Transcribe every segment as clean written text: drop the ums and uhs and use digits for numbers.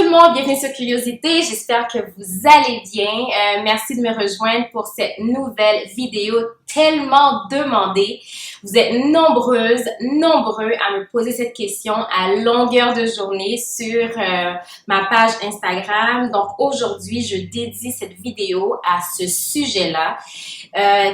tout le monde, bienvenue sur Curiosité, j'espère que vous allez bien. Merci de me rejoindre pour cette nouvelle vidéo tellement demandée. Vous êtes nombreuses, nombreux à me poser cette question à longueur de journée sur ma page Instagram. Donc aujourd'hui, je dédie cette vidéo à ce sujet-là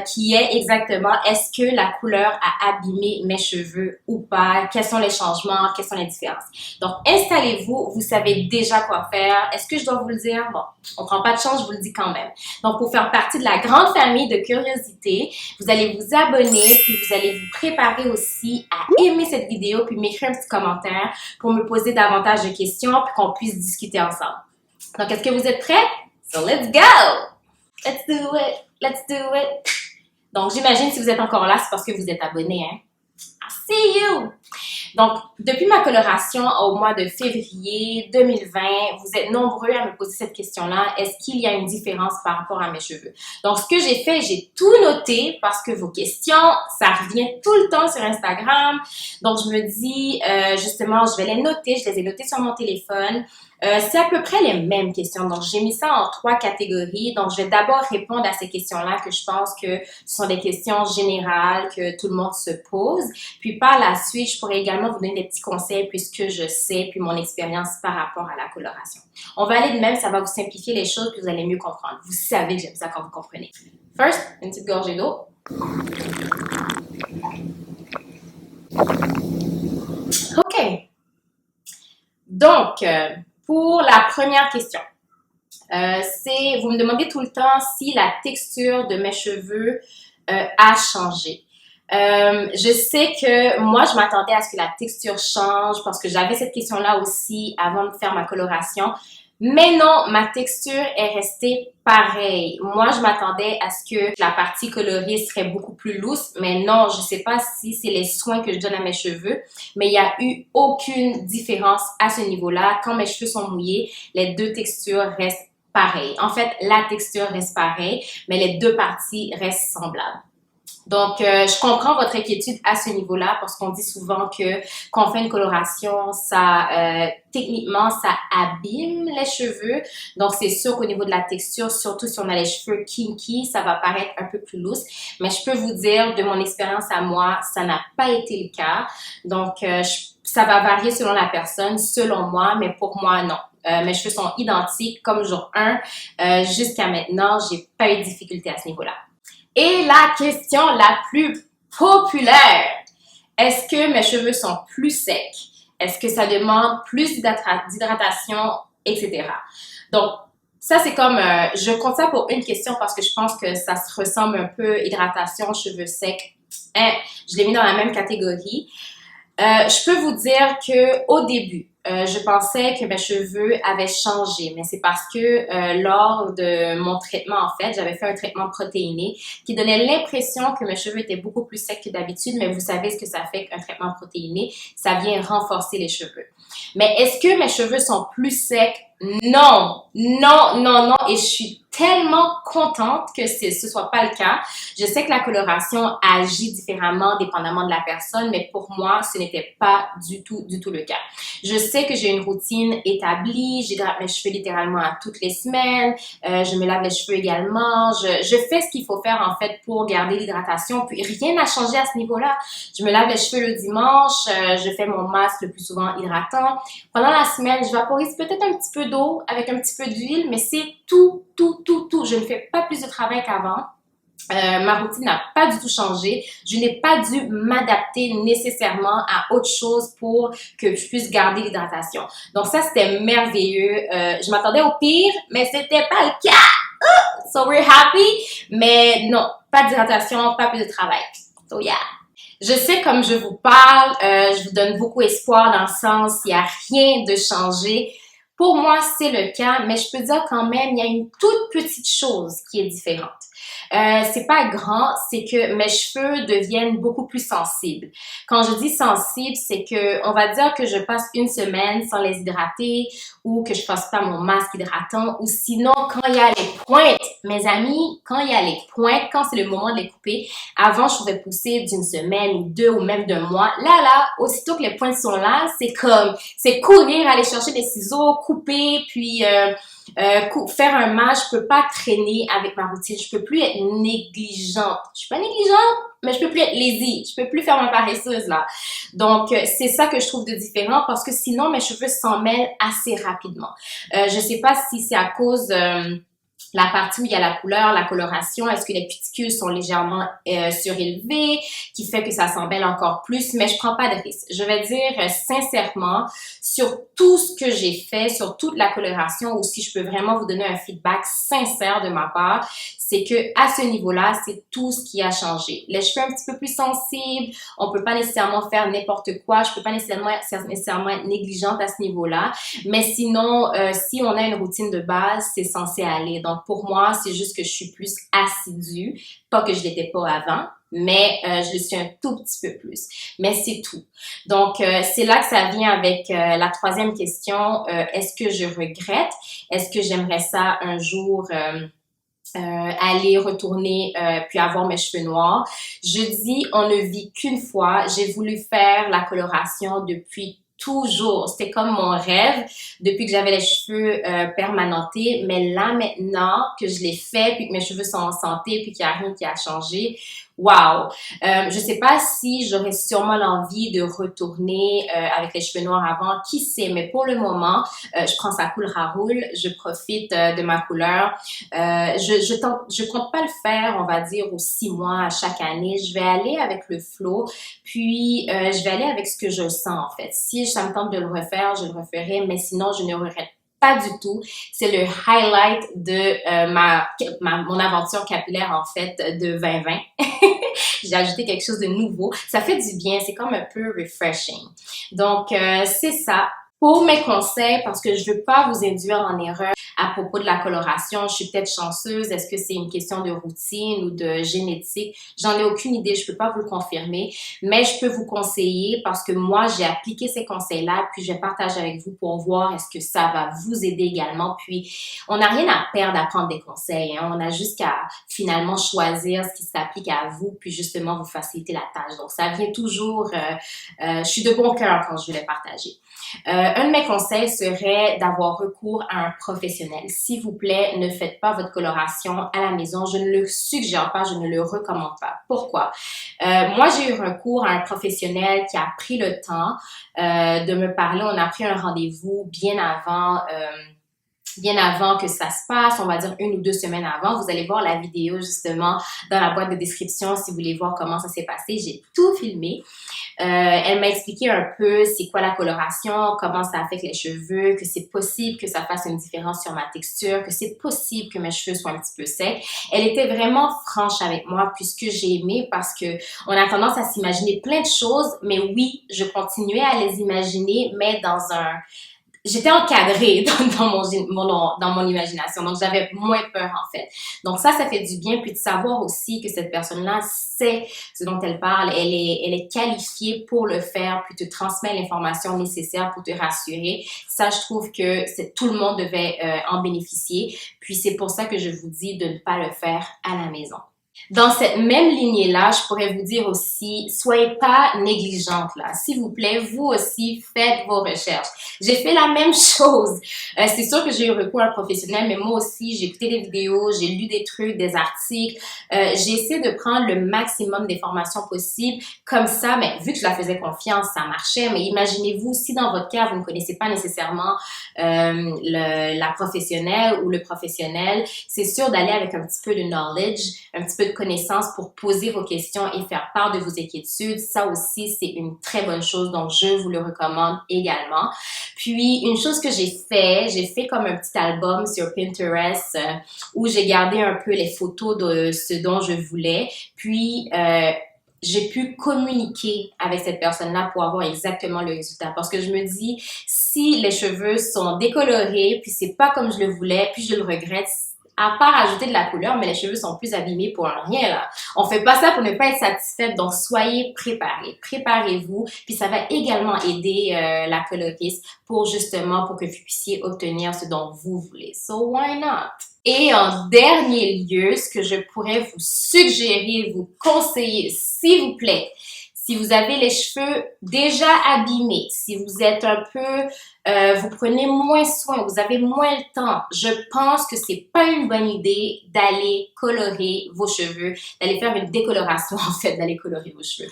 qui est exactement est-ce que la couleur a abîmé mes cheveux ou pas? Quels sont les changements? Quelles sont les différences? Donc installez-vous, vous savez déjà quoi faire. Est-ce que je dois vous le dire? Bon, on prend pas de chance, je vous le dis quand même. Donc pour faire partie de la grande famille de Curiosité, vous allez vous abonner, puis vous allez vous préparer aussi à aimer cette vidéo, puis m'écrire un petit commentaire pour me poser davantage de questions, puis qu'on puisse discuter ensemble. Donc est-ce que vous êtes prêts? So let's go! Let's do it! Let's do it! Donc j'imagine si vous êtes encore là, c'est parce que vous êtes abonné, hein? I see you! Donc, depuis ma coloration au mois de février 2020, vous êtes nombreux à me poser cette question-là. Est-ce qu'il y a une différence par rapport à mes cheveux? Donc, ce que j'ai fait, j'ai tout noté parce que vos questions, ça revient tout le temps sur Instagram. Donc, je me dis, justement, je vais les noter. Je les ai notées sur mon téléphone. C'est à peu près les mêmes questions. Donc, j'ai mis ça en 3 catégories. Donc, je vais d'abord répondre à ces questions-là que je pense que ce sont des questions générales que tout le monde se pose. Puis, par la suite, je pourrais également vous donner des petits conseils puisque je sais, puis mon expérience par rapport à la coloration. On va aller de même, ça va vous simplifier les choses puis vous allez mieux comprendre. Vous savez que j'aime ça quand vous comprenez. First, une petite gorgée d'eau. OK. Donc, pour la première question, vous me demandez tout le temps si la texture de mes cheveux a changé. Je sais que moi, je m'attendais à ce que la texture change parce que j'avais cette question-là aussi avant de faire ma coloration. Mais non, ma texture est restée pareille. Moi, je m'attendais à ce que la partie colorée serait beaucoup plus loose, mais non, je sais pas si c'est les soins que je donne à mes cheveux, mais il n'y a eu aucune différence à ce niveau-là. Quand mes cheveux sont mouillés, les deux textures restent pareilles. En fait, la texture reste pareille, mais les deux parties restent semblables. Donc, je comprends votre inquiétude à ce niveau-là parce qu'on dit souvent que quand on fait une coloration, ça techniquement, ça abîme les cheveux. Donc, c'est sûr qu'au niveau de la texture, surtout si on a les cheveux kinky, ça va paraître un peu plus loose. Mais je peux vous dire, de mon expérience à moi, ça n'a pas été le cas. Donc, ça va varier selon la personne, selon moi, mais pour moi, non. Mes cheveux sont identiques comme jour 1. Jusqu'à maintenant, j'ai pas eu de difficulté à ce niveau-là. Et la question la plus populaire, est-ce que mes cheveux sont plus secs? Est-ce que ça demande plus d'hydratation, etc.? Donc, ça c'est comme, je compte ça pour une question parce que je pense que ça se ressemble un peu, hydratation, cheveux secs. Je l'ai mis dans la même catégorie. Je peux vous dire que au début, je pensais que mes cheveux avaient changé, mais c'est parce que lors de mon traitement, en fait, j'avais fait un traitement protéiné qui donnait l'impression que mes cheveux étaient beaucoup plus secs que d'habitude, mais vous savez ce que ça fait qu'un traitement protéiné, ça vient renforcer les cheveux. Mais est-ce que mes cheveux sont plus secs? Non, non, non, non, et je suis tellement contente que ce soit pas le cas. Je sais que la coloration agit différemment dépendamment de la personne, mais pour moi, ce n'était pas du tout le cas. Je sais que j'ai une routine établie, j'hydrate mes cheveux littéralement à toutes les semaines, je me lave les cheveux également, je fais ce qu'il faut faire en fait pour garder l'hydratation, puis rien n'a changé à ce niveau-là. Je me lave les cheveux le dimanche, je fais mon masque le plus souvent hydratant. Pendant la semaine, je vaporise peut-être un petit peu d'eau avec un petit peu d'huile, mais c'est tout. Je ne fais pas plus de travail qu'avant. Ma routine n'a pas du tout changé. Je n'ai pas dû m'adapter nécessairement à autre chose pour que je puisse garder l'hydratation. Donc ça, c'était merveilleux. Je m'attendais au pire, mais c'était pas le cas. So we're happy. Mais non, pas d'hydratation, pas plus de travail. So yeah. Je sais, comme je vous parle, je vous donne beaucoup espoir dans le sens, il n'y a rien de changé. Pour moi, c'est le cas, mais je peux dire quand même, il y a une toute petite chose qui est différente. C'est pas grand, c'est que mes cheveux deviennent beaucoup plus sensibles. Quand je dis sensible, c'est que on va dire que je passe une semaine sans les hydrater ou que je fasse pas mon masque hydratant ou sinon quand il y a les pointes, mes amis, quand il y a les pointes, quand c'est le moment de les couper, avant je pouvais pousser d'une semaine ou deux ou même d'un mois. Là, aussitôt que les pointes sont là, c'est courir, aller chercher des ciseaux, couper, puis faire un match. Je peux pas traîner avec ma routine. Je peux plus être négligente. Je suis pas négligente, mais je peux plus être lazy. Je peux plus faire ma paresseuse, là. Donc, c'est ça que je trouve de différent parce que sinon, mes cheveux s'en mêlent assez rapidement. Je sais pas si c'est à cause la partie où il y a la couleur, la coloration, est-ce que les cuticules sont légèrement surélevées, qui fait que ça s'embelle encore plus, mais je prends pas de risque. Je vais dire sincèrement, sur tout ce que j'ai fait, sur toute la coloration aussi, je peux vraiment vous donner un feedback sincère de ma part, c'est que à ce niveau-là, c'est tout ce qui a changé. Les cheveux un petit peu plus sensibles, on peut pas nécessairement faire n'importe quoi, je peux pas nécessairement être négligente à ce niveau-là, mais sinon, si on a une routine de base, c'est censé aller. Donc, pour moi, c'est juste que je suis plus assidue. Pas que je l'étais pas avant, mais je le suis un tout petit peu plus. Mais c'est tout. Donc, c'est là que ça vient avec la troisième question. Est-ce que je regrette? Est-ce que j'aimerais ça un jour aller retourner puis avoir mes cheveux noirs? Je dis, on ne vit qu'une fois. J'ai voulu faire la coloration depuis toujours. C'était comme mon rêve depuis que j'avais les cheveux permanentés. Mais là, maintenant que je l'ai fait, puis que mes cheveux sont en santé, puis qu'il n'y a rien qui a changé, wow! Je sais pas si j'aurais sûrement l'envie de retourner avec les cheveux noirs avant. Qui sait? Mais pour le moment, je prends ça cool Raoul. Je profite de ma couleur. Je compte pas le faire, on va dire, aux 6 mois à chaque année. Je vais aller avec le flow. Puis, je vais aller avec ce que je sens, en fait. Si ça me tente de le refaire, je le referai. Mais sinon, je ne regrette pas du tout. C'est le highlight de mon aventure capillaire, en fait, de 2020. J'ai ajouté quelque chose de nouveau. Ça fait du bien. C'est comme un peu refreshing. Donc, c'est ça. Pour mes conseils, parce que je veux pas vous induire en erreur à propos de la coloration, je suis peut-être chanceuse. Est-ce que c'est une question de routine ou de génétique? J'en ai aucune idée. Je peux pas vous le confirmer, mais je peux vous conseiller parce que moi, j'ai appliqué ces conseils-là, puis je vais partager avec vous pour voir est-ce que ça va vous aider également. Puis, on n'a rien à perdre à prendre des conseils, hein. On a juste qu'à finalement choisir ce qui s'applique à vous, puis justement vous faciliter la tâche. Donc, ça vient toujours, je suis de bon cœur quand je vais les partager. Un de mes conseils serait d'avoir recours à un professionnel. S'il vous plaît, ne faites pas votre coloration à la maison. Je ne le suggère pas, je ne le recommande pas. Pourquoi? Moi, j'ai eu recours à un professionnel qui a pris le temps de me parler. On a pris un rendez-vous bien avant que ça se passe, on va dire 1 ou 2 semaines avant. Vous allez voir la vidéo justement dans la boîte de description si vous voulez voir comment ça s'est passé. J'ai tout filmé. Elle m'a expliqué un peu c'est quoi la coloration, comment ça affecte les cheveux, que c'est possible que ça fasse une différence sur ma texture, que c'est possible que mes cheveux soient un petit peu secs. Elle était vraiment franche avec moi puisque j'ai aimé parce que on a tendance à s'imaginer plein de choses, mais oui, je continuais à les imaginer, mais j'étais encadrée dans mon imagination, donc j'avais moins peur en fait. Donc ça fait du bien, puis de savoir aussi que cette personne-là sait ce dont elle parle, elle est qualifiée pour le faire, puis te transmet l'information nécessaire pour te rassurer. Ça, je trouve que tout le monde devait en bénéficier, puis c'est pour ça que je vous dis de ne pas le faire à la maison. Dans cette même lignée-là, je pourrais vous dire aussi, soyez pas négligente là. S'il vous plaît, vous aussi, faites vos recherches. J'ai fait la même chose. C'est sûr que j'ai eu recours à un professionnel, mais moi aussi, j'ai écouté des vidéos, j'ai lu des trucs, des articles. J'ai essayé de prendre le maximum d'informations possibles. Comme ça, mais vu que je la faisais confiance, ça marchait. Mais imaginez-vous, si dans votre cas, vous ne connaissez pas nécessairement la professionnelle ou le professionnel, c'est sûr d'aller avec un petit peu de knowledge, un petit peu de connaissances pour poser vos questions et faire part de vos inquiétudes. Ça aussi, c'est une très bonne chose, donc je vous le recommande également. Puis, une chose que j'ai fait comme un petit album sur Pinterest où j'ai gardé un peu les photos de ce dont je voulais. Puis, j'ai pu communiquer avec cette personne-là pour avoir exactement le résultat. Parce que je me dis, si les cheveux sont décolorés, puis c'est pas comme je le voulais, puis je le regrette, à part ajouter de la couleur, mais les cheveux sont plus abîmés pour rien, là. On fait pas ça pour ne pas être satisfaite, donc soyez préparés. Préparez-vous, puis ça va également aider la coloriste pour que vous puissiez obtenir ce dont vous voulez. So why not? Et en dernier lieu, ce que je pourrais vous suggérer, vous conseiller, s'il vous plaît, si vous avez les cheveux déjà abîmés, si vous êtes un peu, vous prenez moins soin, vous avez moins le temps, je pense que c'est pas une bonne idée d'aller colorer vos cheveux, d'aller faire une décoloration en fait, d'aller colorer vos cheveux.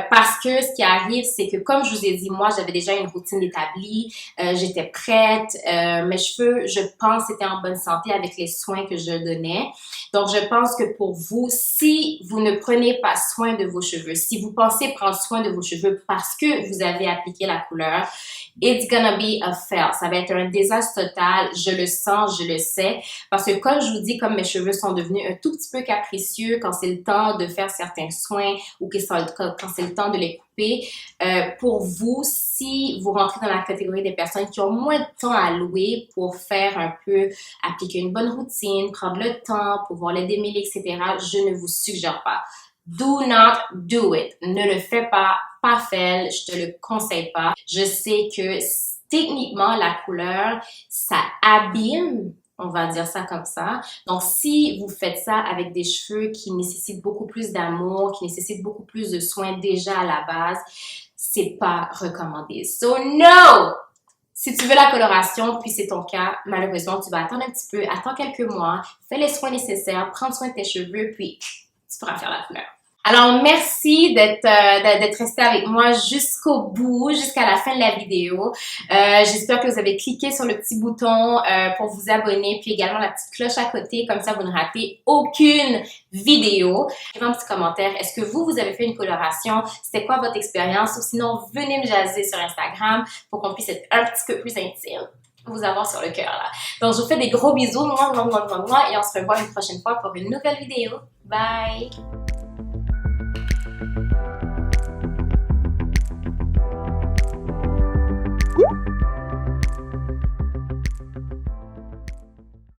Parce que ce qui arrive, c'est que comme je vous ai dit, moi j'avais déjà une routine établie, j'étais prête, mes cheveux, je pense, étaient en bonne santé avec les soins que je donnais. Donc je pense que pour vous, si vous ne prenez pas soin de vos cheveux, si vous pensez prendre soin de vos cheveux parce que vous avez appliqué la couleur, it's gonna be a fail. Ça va être un désastre total. Je le sens, je le sais. Parce que comme je vous dis, comme mes cheveux sont devenus un tout petit peu capricieux quand c'est le temps de faire certains soins ou quand c'est le temps de les couper, pour vous, si vous rentrez dans la catégorie des personnes qui ont moins de temps à louer pour faire un peu, appliquer une bonne routine, prendre le temps, pouvoir les démêler, etc., je ne vous suggère pas. Do not do it. Ne le fais pas. Pas fait, je te le conseille pas. Je sais que techniquement, la couleur, ça abîme, on va dire ça comme ça. Donc, si vous faites ça avec des cheveux qui nécessitent beaucoup plus d'amour, qui nécessitent beaucoup plus de soins déjà à la base, c'est pas recommandé. So, no! Si tu veux la coloration, puis c'est ton cas, malheureusement, tu vas attendre un petit peu, attends quelques mois, fais les soins nécessaires, prends soin de tes cheveux, puis tu pourras faire la couleur. Alors, merci d'être resté avec moi jusqu'au bout, jusqu'à la fin de la vidéo. J'espère que vous avez cliqué sur le petit bouton pour vous abonner, puis également la petite cloche à côté, comme ça vous ne ratez aucune vidéo. Écrivez un petit commentaire. Est-ce que vous avez fait une coloration? C'était quoi votre expérience? Ou sinon, venez me jaser sur Instagram pour qu'on puisse être un petit peu plus intime. Vous avoir sur le cœur là. Donc, je vous fais des gros bisous, et on se revoit une prochaine fois pour une nouvelle vidéo. Bye!